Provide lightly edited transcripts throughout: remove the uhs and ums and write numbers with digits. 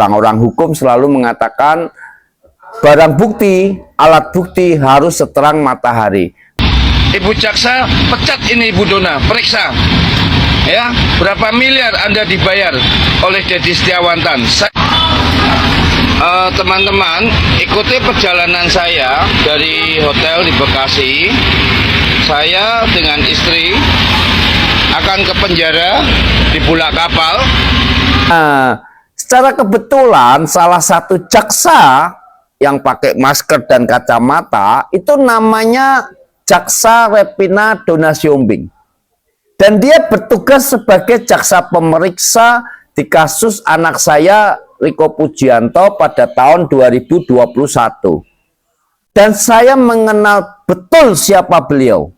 Orang-orang hukum selalu mengatakan barang bukti, alat bukti harus seterang matahari. Ibu Jaksa, pecat ini Ibu Dona, periksa. Ya, berapa miliar Anda dibayar oleh Deddy Setiawantan? Teman-teman, ikuti perjalanan saya dari hotel di Bekasi. Saya dengan istri akan ke penjara di Bulak Kapal. Secara kebetulan salah satu jaksa yang pakai masker dan kacamata itu namanya Jaksa Repina Dona Siombing. Dan dia bertugas sebagai jaksa pemeriksa di kasus anak saya Riko Pujianto pada tahun 2021. Dan saya mengenal betul siapa beliau.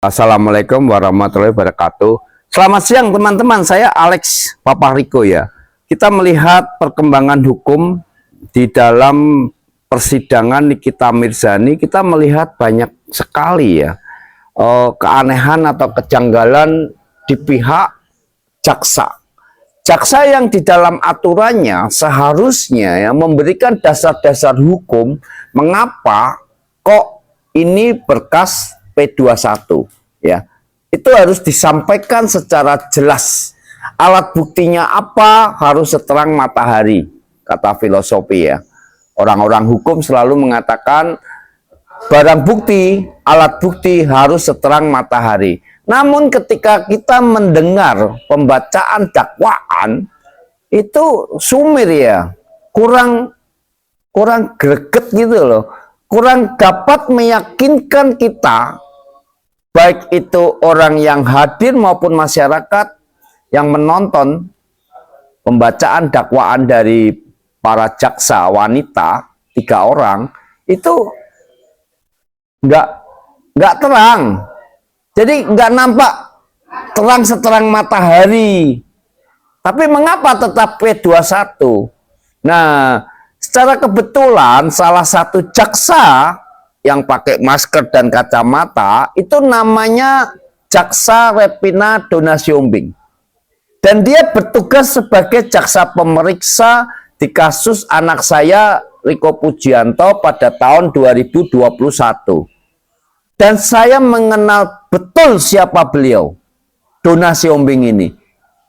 Assalamualaikum warahmatullahi wabarakatuh. Selamat siang teman-teman, saya Alex Papa Riko ya. Kita melihat perkembangan hukum di dalam persidangan Nikita Mirzani. Kita melihat banyak sekali ya keanehan atau kejanggalan di pihak jaksa. Jaksa yang di dalam aturannya seharusnya ya memberikan dasar-dasar hukum mengapa kok ini berkas P21 ya. Itu harus disampaikan secara jelas. Alat buktinya apa harus seterang matahari, kata filosofi ya. Orang-orang hukum selalu mengatakan barang bukti, alat bukti harus seterang matahari. Namun ketika kita mendengar pembacaan dakwaan itu sumir ya, kurang greget gitu loh. Kurang dapat meyakinkan kita, baik itu orang yang hadir maupun masyarakat yang menonton pembacaan dakwaan dari para jaksa wanita 3 orang itu nggak terang. Jadi nggak nampak terang seterang matahari. Tapi mengapa tetap P21? Nah, secara kebetulan salah satu jaksa yang pakai masker dan kacamata itu namanya Jaksa Repina Dona Siombing. Dan dia bertugas sebagai jaksa pemeriksa di kasus anak saya Riko Pujianto pada tahun 2021. Dan saya mengenal betul siapa beliau, Dona Siombing ini.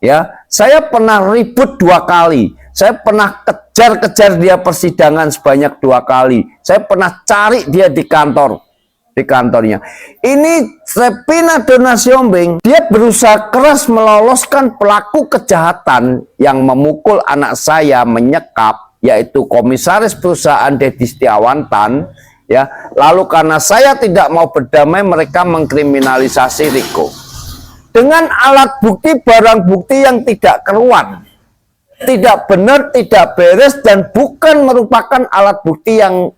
Ya, saya pernah ribut 2 kali. Saya pernah kejar-kejar dia persidangan sebanyak 2 kali. Saya pernah cari dia di kantornya. Ini Repina Dona Siombing, dia berusaha keras meloloskan pelaku kejahatan yang memukul anak saya, menyekap, yaitu komisaris perusahaan Deddy Setiawantan. Ya, lalu karena saya tidak mau berdamai, mereka mengkriminalisasi Riko dengan alat bukti, barang bukti yang tidak keruan, tidak benar, tidak beres, dan bukan merupakan alat bukti yang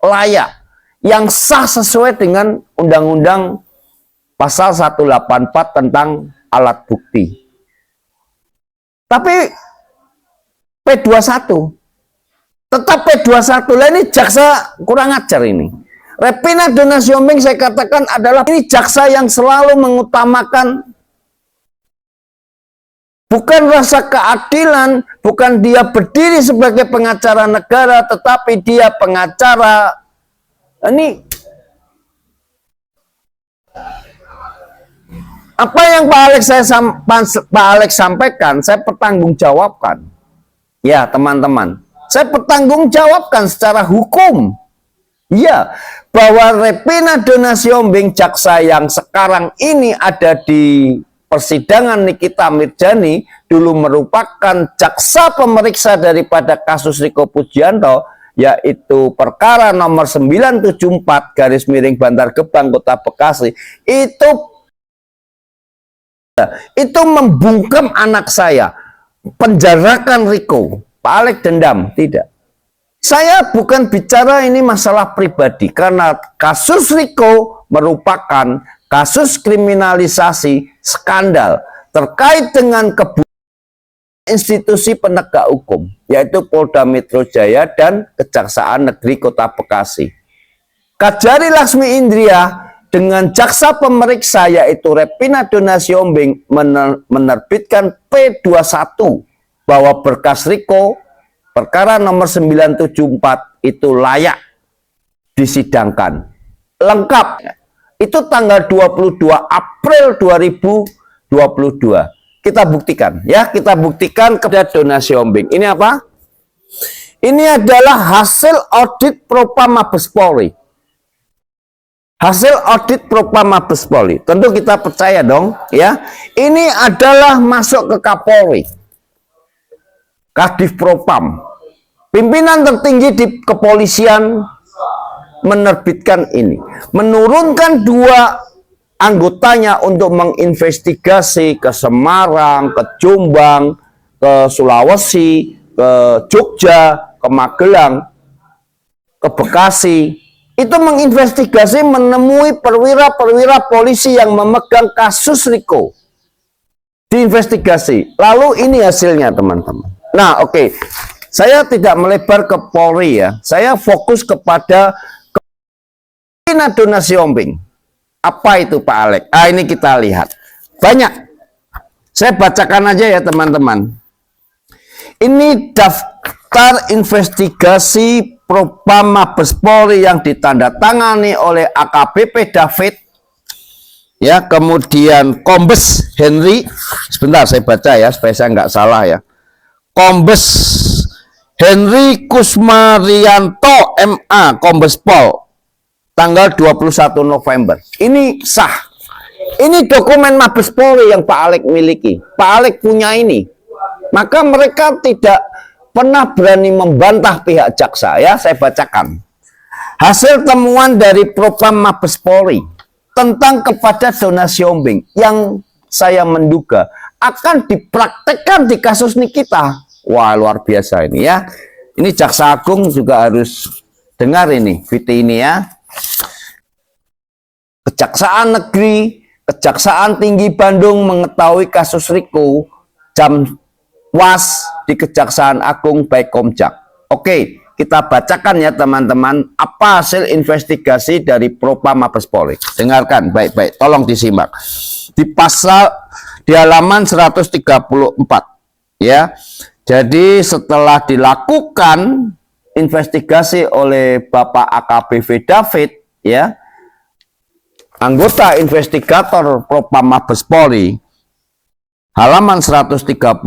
layak, yang sah sesuai dengan Undang-Undang Pasal 184 tentang alat bukti. Tapi P21 tetap P21 lah, ini jaksa kurang ajar ini. Repina Dona Siombing saya katakan adalah ini jaksa yang selalu mengutamakan bukan rasa keadilan, bukan dia berdiri sebagai pengacara negara, tetapi dia pengacara. Ini apa yang Pak Alex sampaikan, saya pertanggungjawabkan. Ya teman-teman, saya pertanggungjawabkan secara hukum. Ya, bahwa Repina Dona Siombing, jaksa yang sekarang ini ada di persidangan Nikita Mirzani, dulu merupakan jaksa pemeriksa daripada kasus Riko Pujianto, yaitu perkara nomor 974/Bantar Gebang Kota Bekasi. Itu membungkam anak saya, penjarakan Riko. Pak Alex dendam, tidak. Saya bukan bicara ini masalah pribadi, karena kasus Riko merupakan kasus kriminalisasi skandal terkait dengan institusi penegak hukum, yaitu Polda Metro Jaya dan Kejaksaan Negeri Kota Bekasi. Kajari Laksmi Indria dengan jaksa pemeriksa yaitu Repina Donatiombing menerbitkan P21 bahwa berkas Riko perkara nomor 974 itu layak disidangkan. Lengkap. Itu tanggal 22 April 2022. Kita buktikan ya, kita buktikan kepada Donatiombing. Ini apa? Ini adalah hasil audit Propam Mabes Polri. Hasil audit Propam Mabes Polri. Tentu kita percaya dong, ya. Ini adalah masuk ke Kapolri. Kadif Propam. Pimpinan tertinggi di kepolisian menerbitkan ini. Menurunkan 2 anggotanya untuk menginvestigasi ke Semarang, ke Jombang, ke Sulawesi, ke Jogja, ke Magelang, ke Bekasi. Itu menginvestigasi, menemui perwira-perwira polisi yang memegang kasus Riko. Diinvestigasi. Lalu ini hasilnya, teman-teman. Nah, oke. Saya tidak melebar ke Polri ya. Saya fokus kepada Repina Donatiombing. Apa itu Pak Alek? Ini kita lihat. Banyak. Saya bacakan aja ya, teman-teman. Ini daftar investigasi Propam Mabes Polri yang ditandatangani oleh AKBP David, ya, kemudian Kombes Henry, sebentar saya baca ya supaya saya nggak salah ya, Kombes Henry Kusmarianto MA, Kombes Pol, tanggal 21 November. Ini sah. Ini dokumen Mabes Polri yang Pak Alek miliki. Pak Alek punya ini. Maka mereka tidak pernah berani membantah pihak jaksa ya. Saya bacakan. Hasil temuan dari Propam Mabes Polri tentang kepada Donatiombing yang saya menduga akan dipraktekkan di kasus Nikita. Wah, luar biasa ini ya. Ini Jaksa Agung juga harus dengar ini, VT ini ya. Kejaksaan Negeri, Kejaksaan Tinggi Bandung mengetahui kasus Riko jam was di Kejaksaan Agung baik Komjak. Oke, kita bacakan ya teman-teman apa hasil investigasi dari Propam Mabes Polri. Dengarkan baik-baik, tolong disimak. Di pasal di halaman 134 ya. Jadi setelah dilakukan investigasi oleh Bapak AKBP David ya, anggota investigator Propam Mabes Polri, halaman 134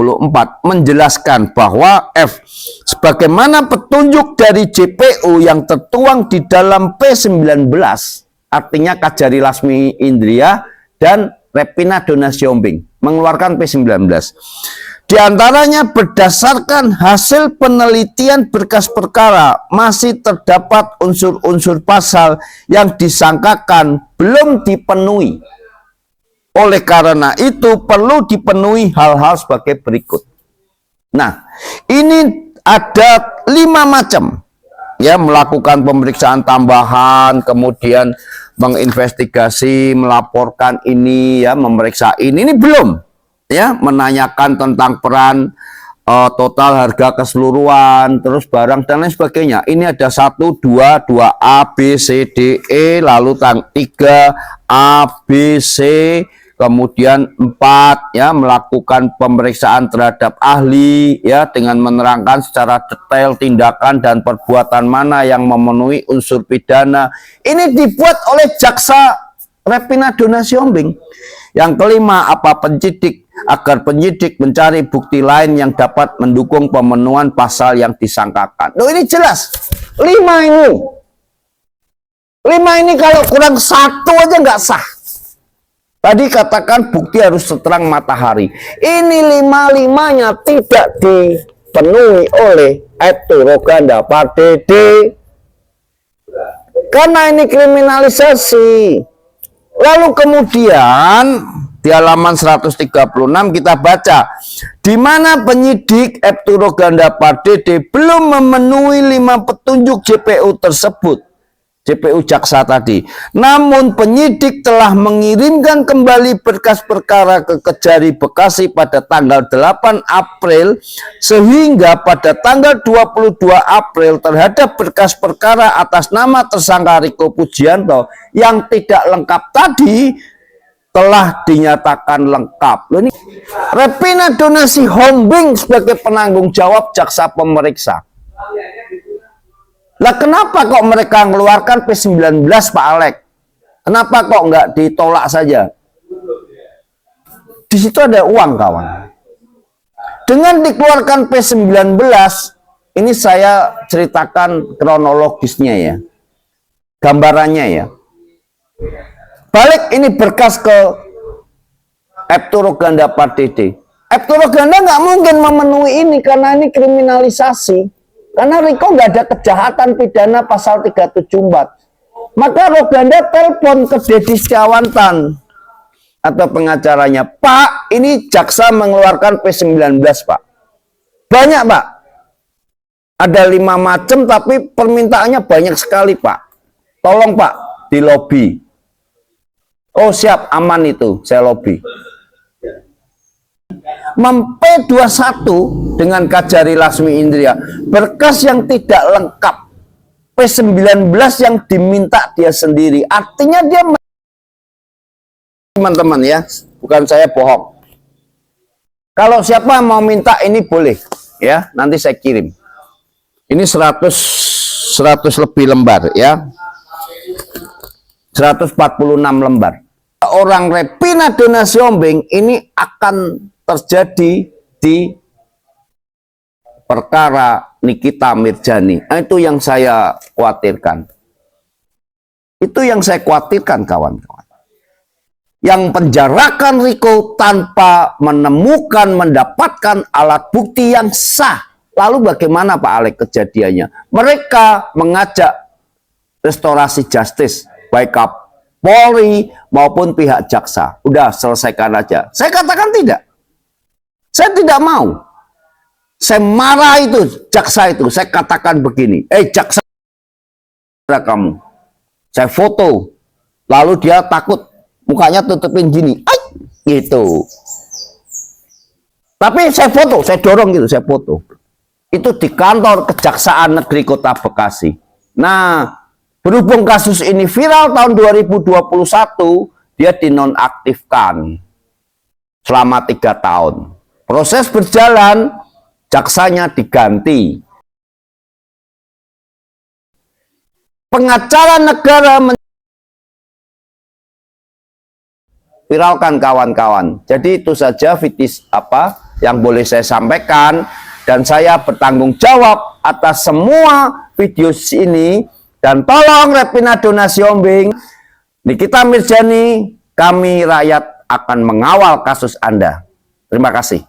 menjelaskan bahwa F sebagaimana petunjuk dari JPU yang tertuang di dalam P19, artinya Kajari Lasmi Indria dan Repina Donatiombing mengeluarkan P19. Di antaranya berdasarkan hasil penelitian berkas perkara masih terdapat unsur-unsur pasal yang disangkakan belum dipenuhi. Oleh karena itu perlu dipenuhi hal-hal sebagai berikut. Nah, ini ada 5 macam ya, melakukan pemeriksaan tambahan, kemudian menginvestigasi, melaporkan ini ya, memeriksa ini belum ya, menanyakan tentang peran total harga keseluruhan, terus barang dan lain sebagainya. Ini ada 1, 2, 2A, B, C, D, E, lalu 3 A, B, C, kemudian 4 ya, melakukan pemeriksaan terhadap ahli ya, dengan menerangkan secara detail tindakan dan perbuatan mana yang memenuhi unsur pidana. Ini dibuat oleh Jaksa Repina Donatiombing. Yang kelima, agar penyidik mencari bukti lain yang dapat mendukung pemenuhan pasal yang disangkakan. Loh, ini jelas 5 ini. 5 ini kalau kurang 1 aja nggak sah. Tadi katakan bukti harus seterang matahari. Ini 5-5-nya tidak dipenuhi oleh Arturo Ganda Pardede. Karena ini kriminalisasi. Lalu kemudian di halaman 136 kita baca di mana penyidik Arturo Ganda Pardede belum memenuhi 5 petunjuk JPU tersebut. CPU jaksa tadi. Namun penyidik telah mengirimkan kembali berkas perkara ke Kejari Bekasi pada tanggal 8 April sehingga pada tanggal 22 April terhadap berkas perkara atas nama tersangka Riko Pujianto yang tidak lengkap tadi telah dinyatakan lengkap. Loh, ini Repina Donasi Hombing sebagai penanggung jawab jaksa pemeriksa. Lah kenapa kok mereka mengeluarkan P19 Pak Alek? Kenapa kok nggak ditolak saja? Di situ ada uang kawan. Dengan dikeluarkan P19, ini saya ceritakan kronologisnya ya. Gambarannya ya. Balik ini berkas ke Epturo Ganda Pardede. Epturo Ganda nggak mungkin memenuhi ini karena ini kriminalisasi. Karena Riko nggak ada kejahatan pidana pasal 374. Maka Roganda telepon ke Dedi Setiawantan atau pengacaranya. Pak, ini jaksa mengeluarkan P19 Pak. Banyak Pak. Ada 5 macam tapi permintaannya banyak sekali Pak. Tolong Pak, di lobby. Oh siap, aman itu, saya lobby. P21 dengan Kajari Lasmi Indria, berkas yang tidak lengkap, P19 yang diminta dia sendiri. Artinya dia, teman-teman ya, bukan saya bohong. Kalau siapa mau minta ini boleh ya, nanti saya kirim. Ini 100 lebih lembar ya, 146 lembar. Orang Repina Donasi Hombing ini akan terjadi di perkara Nikita Mirjani. Itu yang saya khawatirkan. Itu yang saya khawatirkan kawan-kawan. Yang penjarakan Riko tanpa mendapatkan alat bukti yang sah. Lalu bagaimana Pak Alek kejadiannya? Mereka mengajak restorasi justice, baik Polri maupun pihak jaksa. Udah selesaikan aja. Saya katakan tidak. Saya tidak mau. Saya marah itu, jaksa itu. Saya katakan begini. Jaksa kamu. Saya foto. Lalu dia takut. Mukanya tutupin gini. Gitu. Tapi saya foto. Saya dorong gitu. Saya foto. Itu di kantor Kejaksaan Negeri Kota Bekasi. Nah, berhubung kasus ini viral tahun 2021, dia dinonaktifkan selama 3 tahun. Proses berjalan, jaksanya diganti. Pengacara negara viralkan kawan-kawan. Jadi itu saja apa yang boleh saya sampaikan, dan saya bertanggung jawab atas semua video ini. Dan tolong Repina Donasi Hombing, Nikita Mirjani, kami rakyat akan mengawal kasus Anda. Terima kasih.